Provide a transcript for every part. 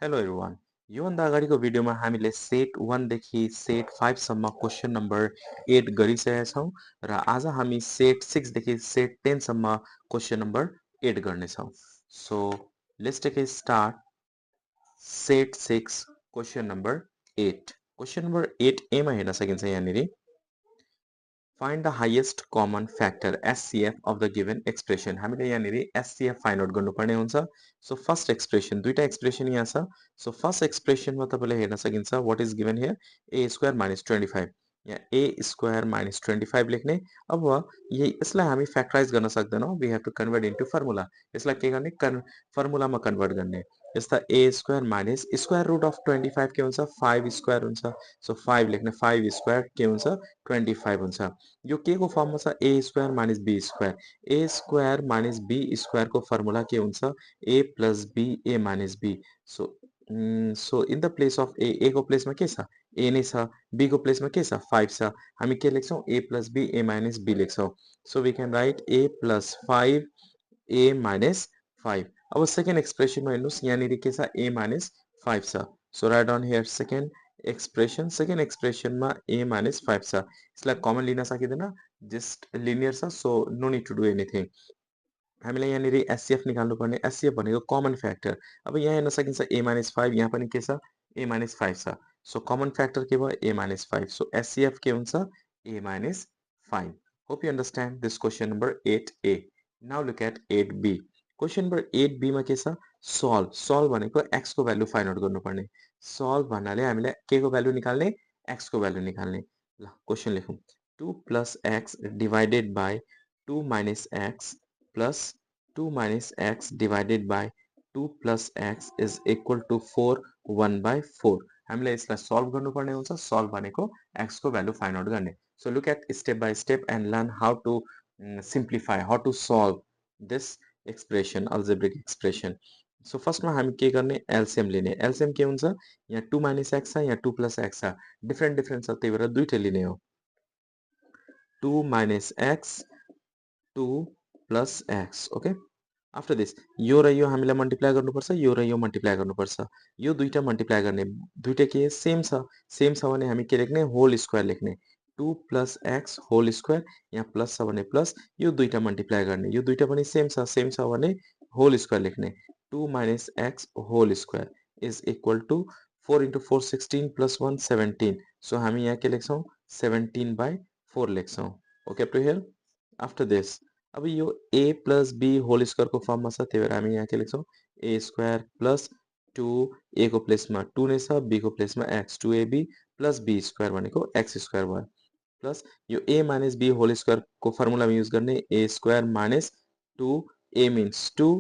Hello everyone. योभन्दा अगाडिको भिडियोमा हामीले सेट 1 देखि सेट 5 सम्म क्वेशन नम्बर 8 गरिसकेका छौँ र आज हामी सेट 6 देखि सेट 10 सम्म क्वेशन नम्बर 8 गर्नेछौँ। So let's take a start. Set 6 question number 8। Question number 8 A मा हेर्न सकिन्छ यहाँनिर। Find the highest common factor SCF of the given expression. हामीले यहाँनिर SCF फाइन्ड आउट गर्नुपर्ने हुन्छ। सो फर्स्ट एक्सप्रेसन दुईटा एक्सप्रेसन यहाँ छ। सो फर्स्ट एक्सप्रेसनमा तपाईँले हेर्न सकिन्छ what is given here a square minus 25। यहाँ a स्क्वायर माइनस 25 लेख्ने। अब यसलाई हामी फ्याक्टराइज गर्न सक्दैनौँ। We have to convert into formula. यसलाई के गर्ने फर्मुलामा कन्भर्ट गर्ने। यस्ता a square minus square root of 25 के हुन्छ 5 स्क्वायर हुन्छ। सो 5 लेख्ने 5 स्क्वायर के हुन्छ 25 हुन्छ। यो के को फर्ममा छ a square minus b square. a square minus b square को फर्मुला के हुन्छ a plus b a minus b। So in the place of a को प्लेसमा के छ a नै छ, b को प्लेसमा के छ 5 छ। हामी के लेख्छौँ a plus b a minus b लेख्छौँ। So we can write a plus 5 a minus 5। अब सेकेन्ड एक्सप्रेसनमा हेर्नुहोस् यहाँनिर के छ a माइनस 5 छ। So right down here second एक्सप्रेसनमा a माइनस 5 छ। यसलाई कमन लिन सकिँदैन, जस्ट लिनियर छ। So no need to do anything. हामीलाई यहाँनिर एससीएफ निकाल्नु पर्ने। एससीएफ भनेको कमन फ्याक्टर। अब यहाँ हेर्न सकिन्छ a माइनस 5, यहाँ पनि के छ a माइनस 5 छ। सो कमन फ्याक्टर के भयो a माइनस 5। सो एससीएफ के हुन्छ a minus 5। Hope you understand this question number 8a। Now look at 8b। Question number 8b मा के छ सल्भ भनेको x को भ्यालु फाइन्ड आउट गर्नुपर्ने। सल्भ भन्नाले हामीले के को भ्यालु निकाल्ने x को भ्यालु निकाल्ने। ल क्वेसन लेखौँ 2 plus x divided by 2 minus x plus 2 minus x divided by 2 plus x is equal to 4 1 by 4। हामीलाई यसलाई सल्भ गर्नुपर्ने हुन्छ। सल्भ भनेको x को भ्यालु फाइन्ड आउट गर्ने। So look at step by step and learn how to simplify, how to solve this expression, algebraic expression. So फर्स्टमा हामी के गर्ने एलसिएम लिने। एलसिएम के हुन्छ यहाँ 2 माइनस x छ, यहाँ 2 प्लस x छ। डिफ्रेन्ट डिफ्रेन्ट छ, त्यही भएर दुईटै लिने हो। 2 minus x 2 plus x। Okay, after this यो र यो हामीलाई मल्टिप्लाई गर्नुपर्छ, यो र यो मल्टिप्लाई गर्नुपर्छ। यो दुईटा मल्टिप्लाई गर्ने, दुईटा के सेम छ भने हामी के लेख्ने होल स्क्वायर लेख्ने। 2 प्लस x होल स्क्वायर, यहाँ प्लस छ भने प्लस, यो दुईटा मल्टिप्लाई गर्ने। यो दुईटा पनि सेम छ भने होल स्क्वायर लेख्ने। 2 minus x whole square is equal to 4 into 4 16 plus 1 17। So हामी यहाँ के लेख्छौँ 17 बाई 4 लेख्छौँ। Okay up to here. After this अब यो a प्लस b होल स्क्वायरको फर्ममा छ, त्यही भएर हामी यहाँ के लेख्छौँ a स्क्वायर प्लस 2 a को प्लेसमा 2 नै छ, b को प्लेसमा x 2ab plus b square भनेको x स्क्वायर भयो। प्लस यो a माइनस b होल स्क्वायरको फर्मुलामा युज गर्ने a square minus 2 a minus 2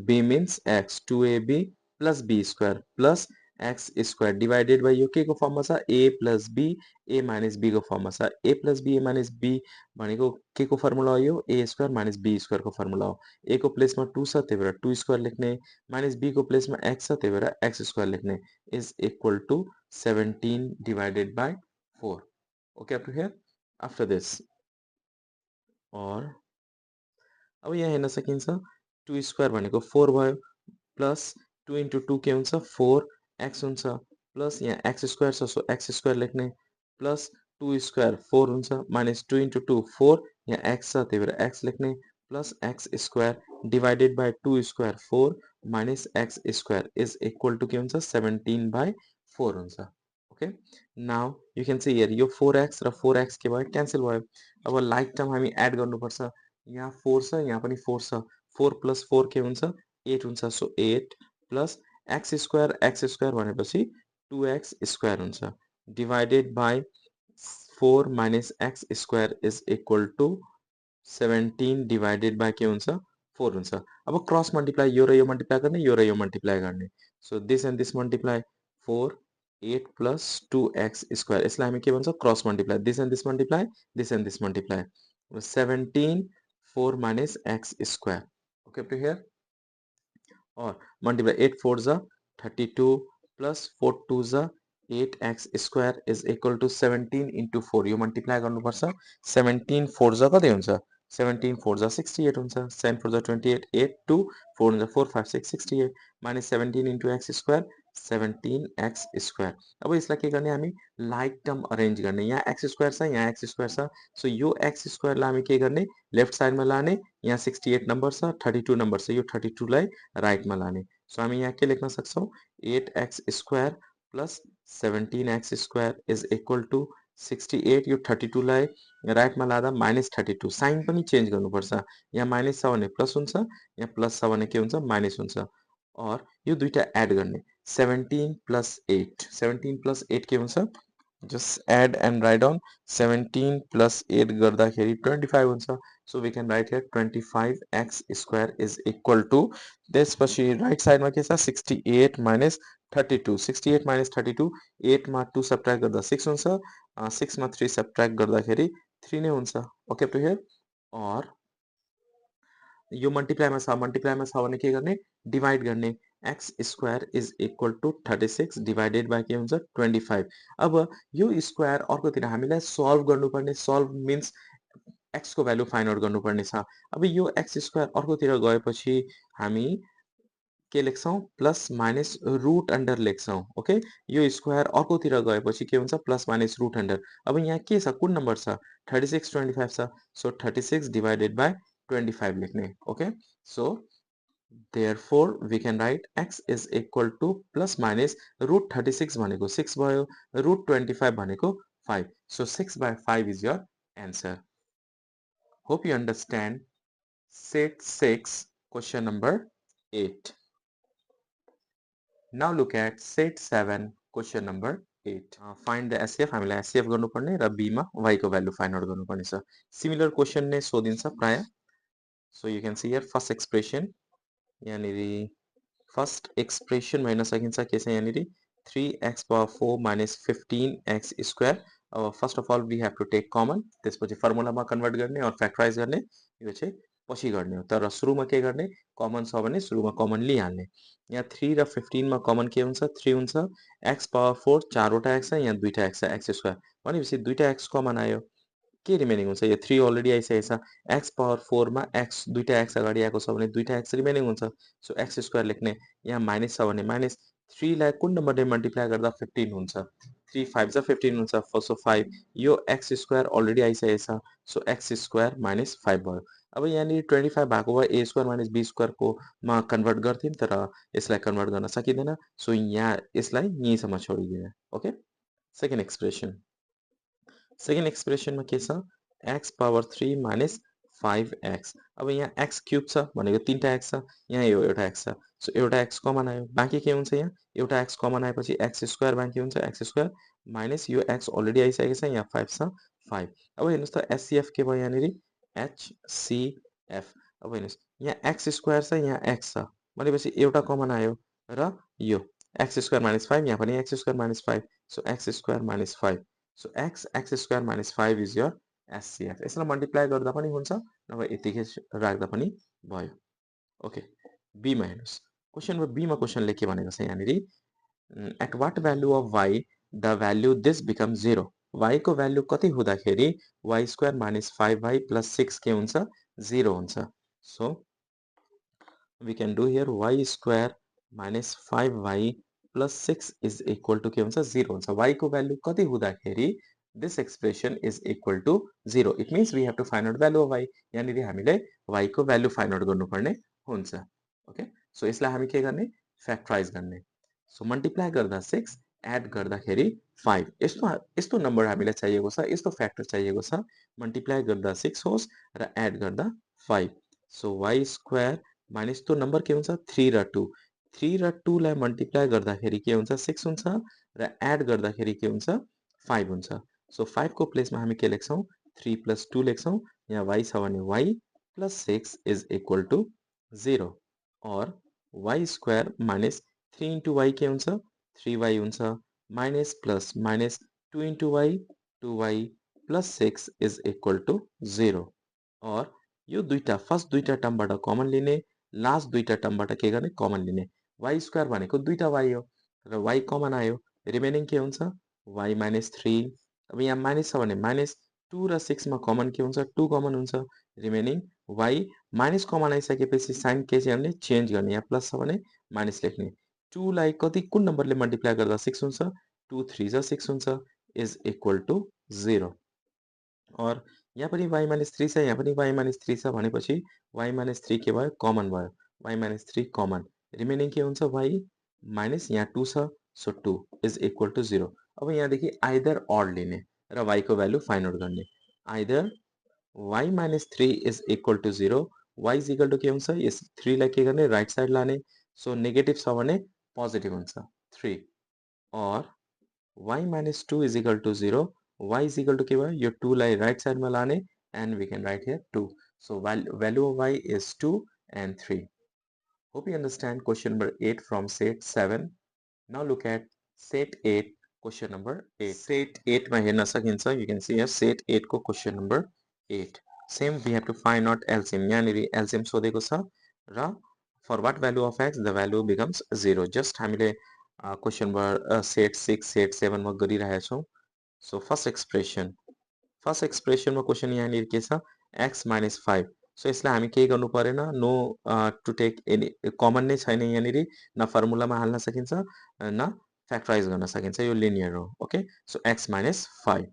b minus x 2ab plus b square plus x square divided by यो के को फर्ममा छ a plus b a minus b को फर्ममा छ। a plus b a minus b भनेको के को फर्मुला हो यो a square minus b स्क्वायरको formula हो। a को प्लेसमा 2 छ, त्यही भएर 2 स्क्वायर लेख्ने, माइनस b को प्लेसमा x छ, त्यही भएर x स्क्वायर लेख्ने is equal to 17 divided by 4। Okay up to here. After this और अब यहाँ हेर्न सकिन्छ 2 स्क्वायर भनेको 4 भयो, प्लस 2 इन्टु 2 के हुन्छ 4 x हुन्छ, प्लस यहाँ x स्क्वायर छ, सो x स्क्वायर लेख्ने, प्लस 2 स्क्वायर 4 हुन्छ, माइनस 2 इन्टु 2 4, यहाँ x छ, त्यही भएर x लेख्ने, plus x square divided by 2 square 4 minus x square is equal to के हुन्छ 17 बाई 4 हुन्छ। Okay, now you can see here यो 4x र 4x के भयो क्यान्सल भयो। अब लाइक टर्म हामी एड गर्नुपर्छ। यहाँ 4 छ, यहाँ पनि 4 छ, 4 प्लस 4 के हुन्छ 8 हुन्छ। सो 8 प्लस x स्क्वायर भनेपछि 2x स्क्वायर हुन्छ divided by 4 minus x square is equal to 17 divided by के हुन्छ 4 हुन्छ। अब क्रस मल्टिप्लाई यो र यो मल्टिप्लाई गर्ने, यो र यो मल्टिप्लाई गर्ने। So this and this multiply 4 8 plus 2x square, यसलाई हामी के भन्छ cross multiply. This and this multiply, this and this multiply 17 4 minus x square. Okay up to here. और मल्टिप्लाई 8 4 जा 32 प्लस 4 2 जा 8x square is equal to 17 into 4। यो multiply गर्नुपर्छ। 17 4 जा कति हुन्छ 17 4 जा 68 हुन्छ। 7 4 जा 28 8 2 4 हुन्छ 4 5 6 68 minus 17 into x square 17x square. अब यसलाई के गर्ने हामी लाइक टर्म अरेन्ज गर्ने। यहाँ x स्क्वायर छ, यहाँ x स्क्वायर छ। सो यो x स्क्वायरलाई हामी के गर्ने लेफ्ट साइडमा लाने। यहाँ 68 नम्बर छ, 32 नम्बर छ, यो 32 लाई राइटमा लाने। सो हामी यहाँ के लेख्न सक्छौँ 8x square plus 17x square is equal to 68। यो 32 लाई राइटमा लाँदा -32। साइन पनि चेन्ज गर्नुपर्छ। यहाँ माइनस छ भने प्लस हुन्छ, यहाँ प्लस छ भने के हुन्छ माइनस हुन्छ। और यो दुईटा एड गर्ने 17 प्लस 8, 17 प्लस 8 के हुन्छ just add and write down 17 plus 8 गर्दाखेरि 25 हुन्छ। so we can write here 25x square is equal to त्यसपछि राइट साइडमा के छ 68 minus 32, 68 minus 32, 8 मा 2 सब्ट्र्याक्ट गर्दा 6 हुन्छ, 6 मा 3 सब्ट्र्याक्ट गर्दाखेरि 3 नै हुन्छ। Okay to here. और यो मल्टिप्लाईमा छ भने के गर्ने डिवाइड गर्ने x square is equal to 36 divided by के हुन्छ 25। अब यो स्क्वायर अर्कोतिर हामीलाई सल्भ गर्नुपर्ने, सल्भ मिन्स x को भ्यालु फाइन्ड आउट गर्नुपर्ने छ। अब यो x स्क्वायर अर्कोतिर गएपछि हामी के लेख्छौँ प्लस माइनस रुट अन्डर लेख्छौँ। ओके, यो स्क्वायर अर्कोतिर गएपछि के हुन्छ प्लस माइनस रुट अन्डर। अब यहाँ के छ कुन नम्बर छ 36 25 छ। सो 36 डिवाइडेड बाई 25 लेख्ने। Okay, so therefore we can write x is equal to plus minus root 36 भनेको 6 भयो, root 25 भनेको 5. So 6 by 5 is your answer. Hope you understand set 6 question number 8. Now look at set 7 question number 8. Find the SCF. हामीलाई SCF गर्नुपर्ने र b मा y को value find out गर्नुपर्ने छ। सिमिलर क्वेशन नै सोधिन्छ प्राय। So you can see here first expression यहाँनिर फर्स्ट एक्सप्रेसन हेर्न सकिन्छ के छ यहाँनिर 3x power 4 minus 15x square। अब first of all we have to take common, त्यसपछि फर्मुलामा कन्भर्ट गर्ने और फ्याक्टराइज गर्ने, यो चाहिँ पछि गर्ने हो। तर सुरुमा के गर्ने कमन छ भने सुरुमा कमन लिइहाल्ने। यहाँ 3 र 15 मा कमन के हुन्छ 3 हुन्छ, x पावर 4 चारवटा x छ, यहाँ दुईटा x छ x स्क्वायर भनेपछि दुईटा x कमन आयो, के रिमेनिङ हुन्छ यो 3 अलरेडी आइसकेको छ। x पावर 4 मा x दुईटा x अगाडि आएको छ भने दुईटा x रिमेनिङ हुन्छ। सो x स्क्वायर लेख्ने, यहाँ माइनस छ भने माइनस 3 लाई कुन नम्बरले मल्टिप्लाई गर्दा 15 हुन्छ 3 5 जा 15 हुन्छ। सो 5 यो x स्क्वायर अलरेडी आइसकेको छ। सो x स्क्वायर माइनस 5 भयो। अब यहाँनिर 25 भएको भए a square minus b square को मा कन्भर्ट गर्थ्यौं, तर यसलाई कन्भर्ट गर्न सकिँदैन। सो यहाँ यसलाई यहीँसम्म छोडिदिने। Okay, second expression. सेकेन्ड एक्सप्रेसनमा के छ x पावर 3 माइनस 5x। अब यहाँ x क्यूब छ भनेको तीनटा x छ, यहाँ यो एउटा x छ। सो एउटा x कमन आयो, बाँकी के हुन्छ यहाँ एउटा x कमन आएपछि x स्क्वायर बाँकी हुन्छ, x स्क्वायर माइनस यो x अलरेडी आइसकेको छ, यहाँ 5 छ 5। अब हेर्नुहोस् त एचसीएफ के भयो यहाँनिर HCF। अब हेर्नुहोस् यहाँ x स्क्वायर छ, यहाँ x छ भनेपछि एउटा कमन आयो र यो x स्क्वायर माइनस 5, यहाँ पनि x square minus 5। So x square minus 5। So x square minus 5 is your HCF. यसलाई मल्टिप्लाई गर्दा पनि हुन्छ नभए यतिकै राख्दा पनि भयो। ओके, बी मा हेर्नुहोस् क्वेशन नम्बर बी मा क्वेशनले के भनेको छ यहाँनिर at what value of y the value this become 0। y को भ्यालु कति हुँदाखेरि y square minus 5y plus 6 के हुन्छ 0 हुन्छ। So we can do here y square minus 5y plus 6 is equal to के हुन्छ 0 हुन्छ। y को भ्यालु कति हुँदाखेरि this expression is equal to 0। it means we have to find out value of y। यहाँनिर हामीले y को value find out गर्नुपर्ने हुन्छ। ओके, सो यसलाई हामी के गर्ने फ्याक्टराइज गर्ने। सो मल्टिप्लाई गर्दा 6 एड गर्दाखेरि 5 यस्तो नम्बर हामीलाई चाहिएको छ, यस्तो फ्याक्टर चाहिएको छ। मल्टिप्लाई गर्दा 6 होस् र एड गर्दा 5। सो y स्क्वायर माइनस त्यो नम्बर के हुन्छ 3 र 2, 3 र 2 लाई मल्टिप्लाई गर्दाखेरि के हुन्छ 6 हुन्छ र एड गर्दाखेरि के हुन्छ 5 हुन्छ। सो 5 को प्लेसमा हामी के लेख्छौं 3 प्लस 2 लेख्छौं। यहाँ y छ भने y plus 6 is equal to 0 or y square minus 3 into y के हुन्छ 3y हुन्छ minus plus minus 2 into y 2y plus 6 is equal to 0 or यो दुईटा फर्स्ट दुईटा टर्मबाट कमन लिने, लास्ट दुईटा टर्मबाट के गर्ने कमन लिने। y स्क्वायर भनेको दुईटा y हो र y कमन आयो, रिमेनिङ के हुन्छ y माइनस 3। अब यहाँ माइनस छ भने माइनस 2 र 6 मा कमन के हुन्छ 2 कमन हुन्छ, रिमेनिङ y माइनस कमन आइसकेपछि साइन के चाहिँ गर्ने चेन्ज गर्ने। यहाँ प्लस छ भने माइनस लेख्ने, 2 लाई कति कुन नम्बरले मल्टिप्लाई गर्दा 6 हुन्छ 2 3 जा 6 हुन्छ इज इक्वल टु 0 और यहाँ पनि y माइनस 3 छ यहाँ पनि y माइनस 3 छ भनेपछि y माइनस 3 के भयो कमन भयो y माइनस 3 कमन रिमेनिङ के हुन्छ y माइनस यहाँ 2 छ सो 2 इज इक्वल टु 0 अब यहाँदेखि आइदर अड लिने र y को भ्यालु फाइन्ड आउट गर्ने either y minus 3 is equal to 0 y is equal to के हुन्छ यस 3 लाई के गर्ने राइट साइड लाने सो नेगेटिभ छ भने पोजिटिभ हुन्छ 3 और y minus 2 is equal to 0. Y is equal to के भयो यो 2 लाई राइट साइडमा लाने and we can write here 2. So value of y is 2 and 3. Hope you understand question number 8 from set 7. Now look at set 8 question number 8. Set 8 मा हेर्न सकिन्छ you can see here set 8 को question number 8. Same we have to find out LCM. यहाँनिर LCM सोधेको छ र for what value of x the value becomes 0. Just हामीले question number set 6 set 7 मा गरिरहेका छौं. So first expression मा question यहाँनिर के छ x minus 5. So यसलाई हामी केही गर्नु परेन no to take any common नै छैन यहाँनिर न फर्मुलामा हाल्न सकिन्छ न फ्याक्टराइज गर्न सकिन्छ यो लिनियर हो okay so x minus 5.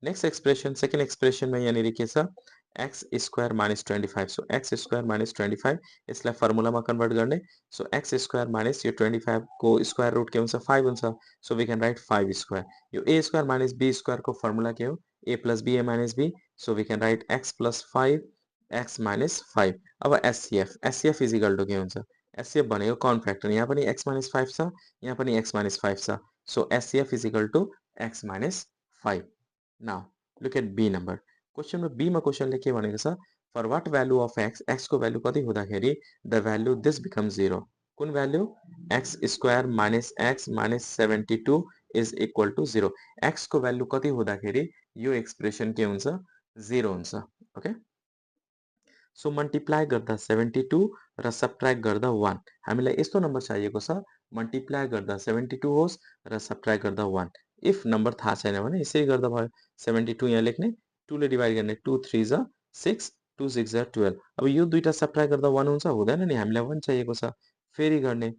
Next expression second एक्सप्रेसनमा यहाँनिर के छ x square minus 25. So x square minus 25 यसलाई फर्मुलामा कन्भर्ट गर्ने सो x square minus यो 25 को स्क्वायर रुट के हुन्छ 5 हुन्छ so we can write 5 square यो a square minus b square को फर्मुला के हो a plus b a minus b so we can write x plus 5 x minus 5 अब SCF इज इक्वल टु के हुन्छ SCF भनेको कमन फ्याक्टर यहाँ पनि x minus 5 छ यहाँ पनि x minus 5 छ so SCF is equal to x minus 5. Now look at B number. Question number B मा क्वेशनले के भनेको छ for what value of x x को भ्यालु कति हुँदाखेरि the value this becomes 0. कुन value x square minus x minus 72 is equal to 0. x को value कति हुँदाखेरि यो एक्सप्रेसन के हुन्छ 0 हुन्छ ओके सो मल्टिप्लाई गर्दा 72 र सब्ट्र्याक्ट गर्दा 1 हामीलाई यस्तो नम्बर चाहिएको छ मल्टिप्लाई गर्दा 72 होस् र सब्ट्र्याक्ट गर्दा 1 इफ नम्बर थाहा छैन भने यसरी गर्दा भयो 72 यहाँ लेख्ने 2 ले डिवाइड गर्ने 2 3 जा 6 2 6 जा 12 अब यो दुईटा सब्ट्र्याक्ट गर्दा 1 हुन्छ हुँदैन नि हामीलाई 1 चाहिएको छ फेरि गर्ने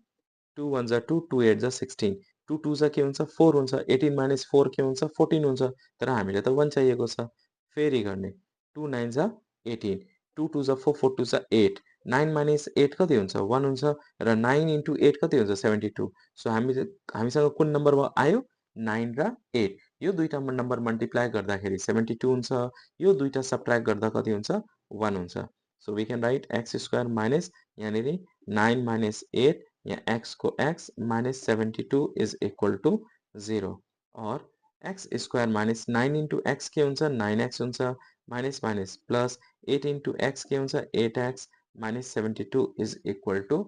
2 1 जा 2 2 8 जा 16 2 2 जा के हुन्छ 4 हुन्छ 18 माइनस 4 के हुन्छ 14 हुन्छ तर हामीलाई त 1 चाहिएको छ फेरि गर्ने 2 9 जा 18 2 2 जा 4 4 2 जा 8 9 minus 8 कति हुन्छ 1 हुन्छ र 9 into 8 कति हुन्छ 72 सो हामीसँग कुन नम्बर आयो 9 र 8 यो दुईटा नम्बर मल्टिप्लाई गर्दाखेरि 72 हुन्छ यो दुईटा सब्ट्र्याक्ट गर्दा कति हुन्छ 1 हुन्छ so we can write x square minus यहाँनिर 9 minus 8 यहाँ x को x minus 72 is equal to 0 और x square minus 9 into x के हुन्छ 9x हुन्छ minus minus plus 8 into x के हुन्छ 8x minus 72 is equal to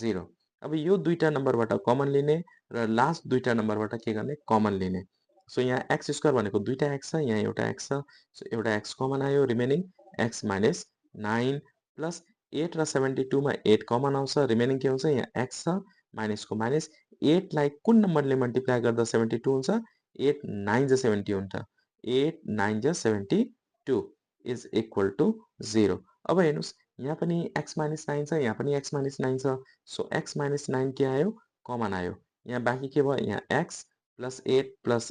0. अब यो दुईटा नम्बरबाट कमन लिने र लास्ट दुईटा नम्बरबाट के गर्ने कमन लिने सो यहाँ x स्क्वायर भनेको दुईटा x छ यहाँ एउटा x छ सो एउटा x कमन आयो रिमेनिङ x minus 9 प्लस 8 र 72 मा 8 कमन आउँछ रिमेनिङ के हुन्छ यहाँ x छ माइनस को माइनस 8 लाई कुन नम्बरले मल्टिप्लाई गर्दा 72 हुन्छ 8 9 जा 70 हुन्छ 8 9 जा 72 is equal to 0. अब हेर्नुस् यहाँ पनि x minus 9 छ यहाँ पनि x minus 9 छ सो x minus 9 के आयो कमन आयो यहाँ बाँकी के भयो यहाँ x plus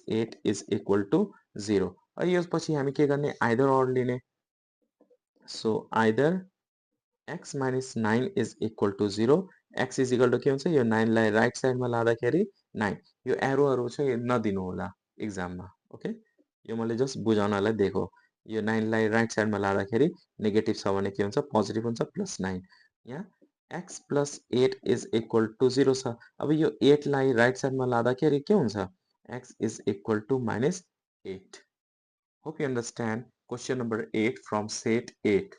8 is equal to 0. यसपछि हामी के गर्ने आइदर अर लिने so either x minus 9 is equal to 0 x is equal to के हुन्छ यो 9 लाई राइट साइडमा लाँदाखेरि 9 यो एरोहरु छ यो नदिनु होला एक्जाममा ओके यो मैले जस्ट बुझाउनलाई दिएको यो 9 लाई राइट साइडमा लाँदाखेरि नेगेटिभ छ भने के हुन्छ पोजिटिभ हुन्छ प्लस 9 यहाँ x plus 8 is equal to 0 छ अब यो 8 लाई राइट साइडमा लाँदाखेरि के हुन्छ x is equal to minus 8. Hope you understand question number 8 from set 8.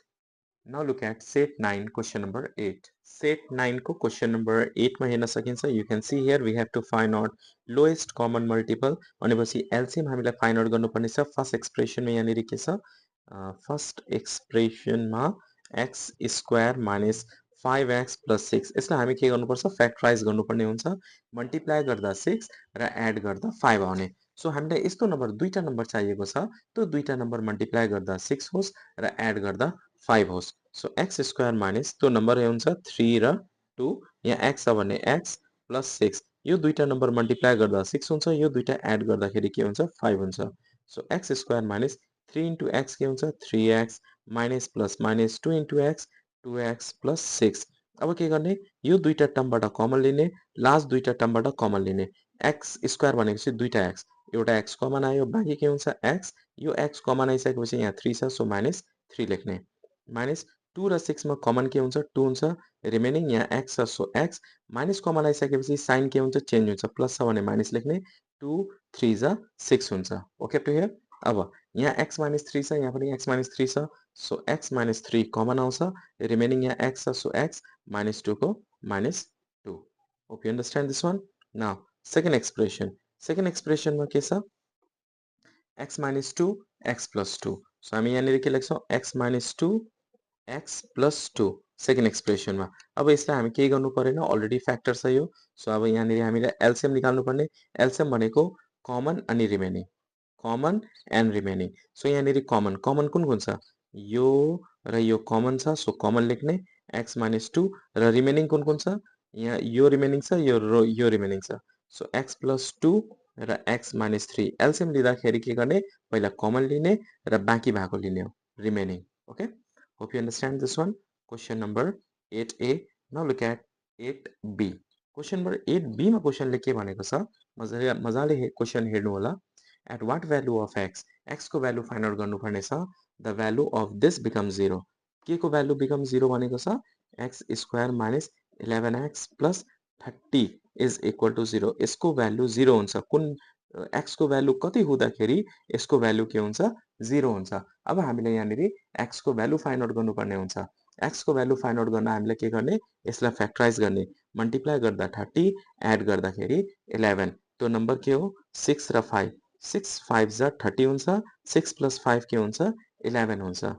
Now look at set 9 question number 8. Set 9 को question number 8 मा हेर्न सकिन्छ you can see here we have to find out lowest common multiple भनेपछि LCM हामीलाई find out गर्नुपर्ने छ first expression मा यहाँनिर के छ फर्स्ट एक्सप्रेसन मा x square minus 5x plus 6 यसलाई हामी के गर्नुपर्छ फ्याक्टराइज गर्नुपर्ने हुन्छ मल्टिप्लाई गर्दा 6 र एड गर्दा 5 आउने सो हामीलाई यस्तो नम्बर दुईटा नम्बर चाहिएको छ त्यो दुईटा नम्बर मल्टिप्लाई गर्दा 6 होस् र एड गर्दा 5 होस् सो x स्क्वायर माइनस त्यो नम्बर हुन्छ 3 र 2 यहाँ x छ भने x प्लस 6 यो दुईटा नम्बर मल्टिप्लाई गर्दा 6 हुन्छ यो दुईटा एड गर्दाखेरि के हुन्छ 5 हुन्छ so x square minus 3 into x के हुन्छ 3x minus plus minus 2 into x 2x plus 6 अब के गर्ने यो दुईटा टर्मबाट कमन लिने लास्ट दुईटा टर्मबाट कमन लिने x स्क्वायर भनेपछि दुईटा x एउटा x कमन आयो बाँकी के हुन्छ x यो x कमन आइसकेपछि यहाँ 3 छ सो माइनस 3 लेख्ने माइनस 2 र 6 मा कमन के हुन्छ 2 हुन्छ रिमेनिङ यहाँ x छ सो x माइनस कमन आइसकेपछि साइन के हुन्छ चेन्ज हुन्छ प्लस छ भने माइनस लेख्ने 2 3 जा 6 हुन्छ ओके टु हियर अब यहाँ x माइनस 3 छ यहाँ पनि x माइनस 3 छ सो x माइनस 3 कमन आउँछ रिमेनिङ यहाँ x छ सो x माइनस 2 को minus 2 hope you understand this one now second एक्सप्रेसनमा के छ x minus 2 x plus 2 so हामी यहाँनिर के लेख्छौँ x minus 2 x plus 2 second एक्सप्रेसनमा अब यसलाई हामी केही गर्नु परेन अलरेडी फ्याक्टर छ यो सो अब यहाँनिर हामीले एलसिएम निकाल्नु पर्ने एलसिएम भनेको कमन अनि remaining common and remaining so यहाँनिर कमन कमन कुन कुन छ यो र यो कमन छ सो कमन लेख्ने x minus 2 र रिमेनिङ कुन कुन छ यहाँ यो रिमेनिङ छ यो रिमेनिङ छ सो x plus 2 र x minus 3 एलसिएम लिँदाखेरि के गर्ने पहिला कमन लिने र बाँकी भएको लिने हो remaining okay hope you understand this one question number 8A now look at 8B question number 8B मा क्वेसनले के भनेको छ मजाले क्वेसन हेर्नु होला at what value of x x को भ्यालु फाइन्ड आउट गर्नुपर्ने छ the value of this become 0 के को भ्यालु बिकम 0 भनेको छ x square minus 11x plus 30 is equal to 0 यसको भ्यालु 0 हुन्छ कुन x को भ्यालु कति हुँदाखेरि यसको भ्यालु के हुन्छ 0 हुन्छ अब हामीले यहाँनिर x को भ्यालु फाइन्ड आउट गर्नुपर्ने हुन्छ x को भ्यालु फाइन्ड आउट गर्न हामीले के गर्ने यसलाई फ्याक्टराइज गर्ने मल्टिप्लाई गर्दा 30 एड गर्दाखेरि 11 त्यो नम्बर के हो 6 र 5 6 5 जा 30 हुन्छ 6 plus 5 के हुन्छ 11 हुन्छ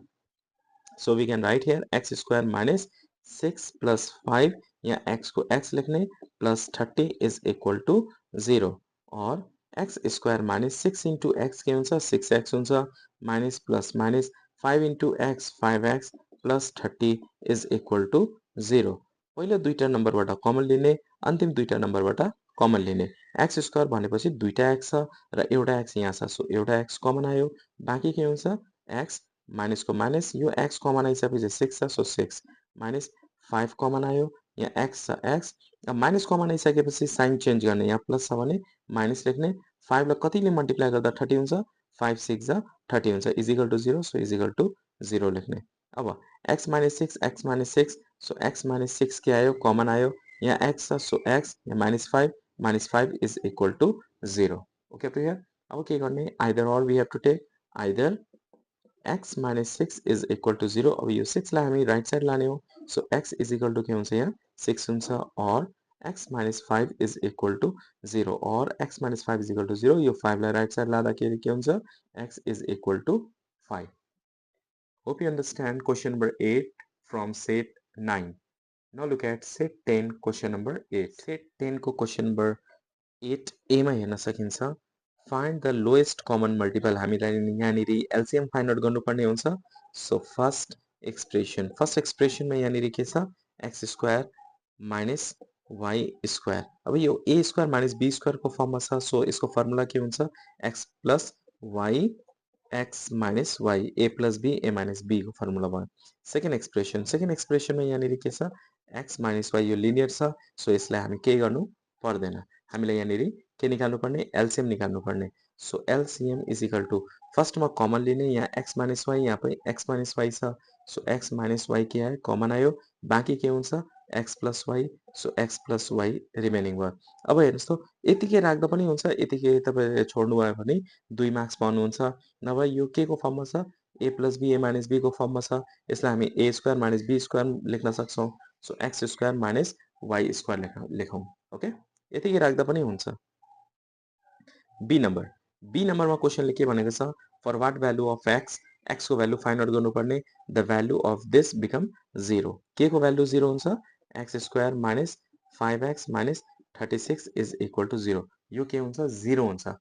so we can write here x square minus 6 plus 5 यहाँ x को x लेख्ने plus 30 is equal to 0 or x square minus 6 into x के हुन्छ 6x हुन्छ minus plus minus 5 into x 5x plus 30 is equal to 0 पहिलो दुईटा नम्बरबाट common लिने अन्तिम दुईटा नम्बरबाट कमन लिने x स्क्वायर भनेपछि दुईटा x छ र एउटा x यहाँ छ सो एउटा x कमन आयो बाँकी के हुन्छ x माइनस को माइनस यो x कमन आइसकेपछि 6 छ सो 6 माइनस 5 कमन आयो यहाँ x छ x अब माइनस कमन आइसकेपछि साइन चेन्ज गर्ने यहाँ प्लस छ भने माइनस लेख्ने 5 लाई कतिले मल्टिप्लाई गर्दा 30 हुन्छ 5 6 जा 30 हुन्छ is equal to 0 so is equal to 0 लेख्ने अब x minus 6 so x minus 6 के आयो कमन आयो यहाँ x छ सो x यहाँ minus 5 is equal to 0 okay to here अब के गर्ने either or we have to take either x minus 6 is equal to 0 अब यो 6 लाई हामी राइट साइड लाने हो so x is equal to के हुन्छ यहाँ 6 हुन्छ और x minus 5 is equal to 0 और x minus 5 is equal to 0 यो 5 लाई राइट साइड लाँदाखेरि के हुन्छ x is equal to 5 hope you understand question number 8 from set 9 now look at set 10 question number 8 set 10 को question number 8A मा हेर्न सकिन्छ find the lowest common multiple हामीलाई यहाँनिर एलसीएम फाइन्ड आउट गर्नुपर्ने हुन्छ सो फर्स्ट एक्सप्रेसन मा यहाँनिर के छ x square minus y square अब यो a square minus b square को फर्ममा छ सो यसको फर्मुला के हुन्छ x plus y x minus y a plus b a minus b को फर्मुला भयो सेकेन्ड एक्सप्रेसनमा यहाँनिर के छ x माइनस y यो लिनियर छ सो यसलाई हामी केही गर्नु पर्दैन हामीले यहाँनिर के निकाल्नु पर्ने एलसीएम निकाल्नु पर्ने so LCM is equal to फर्स्टमा कमन लिने यहाँ x माइनस y यहाँ पनि x माइनस y छ सो x माइनस y के आयो कमन आयो बाँकी के हुन्छ x plus y so x plus y remaining भयो अब हेर्नुहोस् त यतिकै राख्दा पनि हुन्छ यतिकै तपाईँले छोड्नु भयो भने 2 मार्क्स पाउनुहुन्छ नभए यो के को फर्ममा छ a plus b a minus b को फर्ममा छ यसलाई हामी a square minus b square लेख्न सक्छौँ so x square minus y square लेखौँ ओके यतिकै राख्दा पनि हुन्छ बी नम्बरमा क्वेसनले के भनेको छ for what value of x x को भ्यालु फाइन्ड आउट गर्नुपर्ने the value of this become 0 के को भ्यालु 0 हुन्छ x square minus 5x minus 36 is equal to 0 यो के हुन्छ 0 हुन्छ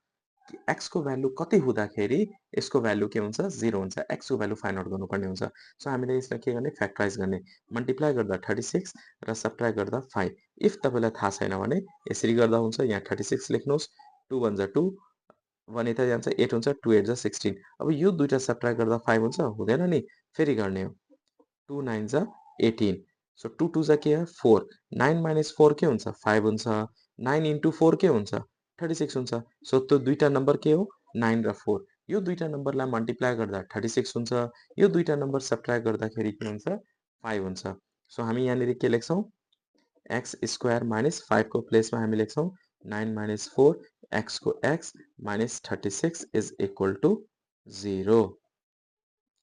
x को भ्यालु कति हुँदाखेरि यसको भ्यालु के हुन्छ 0 हुन्छ x को भ्यालु फाइन्ड आउट गर्नुपर्ने हुन्छ सो हामीले यसलाई के गर्ने फ्याक्टराइज गर्ने मल्टिप्लाई गर्दा 36 र सबट्र्याक्ट गर्दा 5 इफ तपाईलाई थाहा छैन भने यसरी गर्दा हुन्छ यहाँ 36 लेख्नुहोस् 2 1 जा 2 1 यता जान्छ 8 हुन्छ 2 8 जा 16 अब यो दुईटा सबट्र्याक्ट गर्दा 5 हुन्छ हुँदैन नि फेरि गर्ने हो 2 9 जा 18 सो 2 2 जा के 4 9 minus 4 के हुन्छ 5 हुन्छ 9 into 4 के हुन्छ 36 हुन्छ सो त्यो दुईटा नम्बर के हो 9 र 4 यो दुईटा नम्बरलाई मल्टिप्लाई गर्दा 36 हुन्छ यो दुईटा नम्बर सबट्र्याक्ट गर्दाखेरि के हुन्छ 5 हुन्छ सो हामी यहाँनिर के लेख्छौँ x स्क्वायर माइनस 5 को प्लेसमा हामी लेख्छौँ 9 minus 4 x को x minus 36 is equal to 0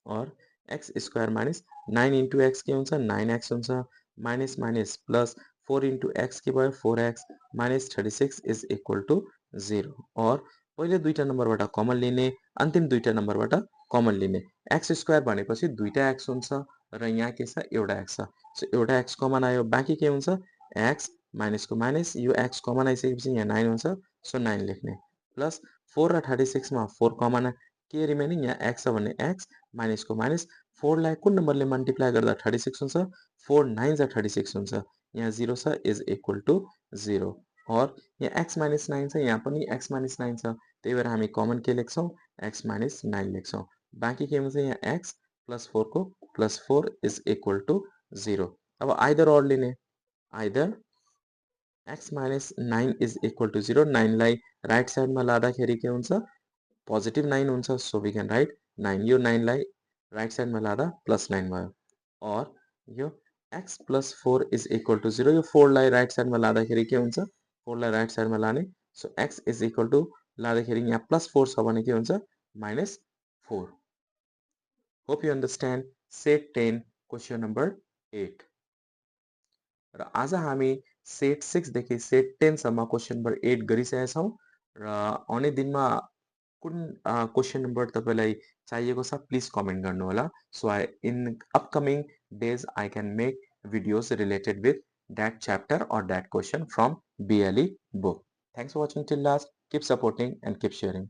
और x square minus 9 into x के हुन्छ 9x हुन्छ minus minus plus 4 into x के भयो 4x minus 36 is equal to 0 और पहिले दुईटा नम्बरबाट कमन लिने अन्तिम दुईटा नम्बरबाट कमन लिने x स्क्वायर भनेपछि दुईटा x हुन्छ र यहाँ के छ एउटा x छ सो एउटा x कमन आयो बाँकी के हुन्छ x माइनसको माइनस यो x कमन आइसकेपछि यहाँ 9 हुन्छ सो 9 लेख्ने प्लस 4 र 36 मा 4 कमन के रिमेनिङ यहाँ x छ भने x माइनसको माइनस 4 लाई कुन नम्बरले मल्टिप्लाई गर्दा 36 हुन्छ 4 9 जा 36 हुन्छ यहाँ 0 छ इज इक्वल टु 0 और यहाँ x माइनस 9 छ यहाँ पनि x माइनस 9 छ त्यही भएर हामी कमन के लेख्छौँ x माइनस 9 लेख्छौँ बाँकी के हुन्छ यहाँ x प्लस 4 को प्लस 4 इज इक्वल टु 0 अब आइदर और लिने either x minus 9 is equal to 0 9 लाई राइट साइडमा लाँदाखेरि के हुन्छ पोजिटिभ 9 हुन्छ सो वी क्यान राइट 9 यो 9 लाई राइट साइडमा लाँदा प्लस 9 भयो और यो x plus 4 is equal to 0 यो 4 लाई राइट साइडमा लाँदाखेरि के हुन्छ 4 लाई राइट साइडमा लाने so x is equal to लाँदाखेरि यहाँ प्लस 4 छ भने के हुन्छ minus 4 hope you understand set 10 question number 8 र आज हामी सेट 6 देखि सेट 10 सम्म क्वेसन नम्बर 8 गरिसकेका छौँ र आउने दिनमा कुन क्वेसन नम्बर तपाईँलाई चाहिएको छ प्लिज कमेन्ट गर्नुहोला so I in upcoming days I can make videos related with that chapter or that question from BLE book. Thanks for watching till last. Keep supporting and keep sharing.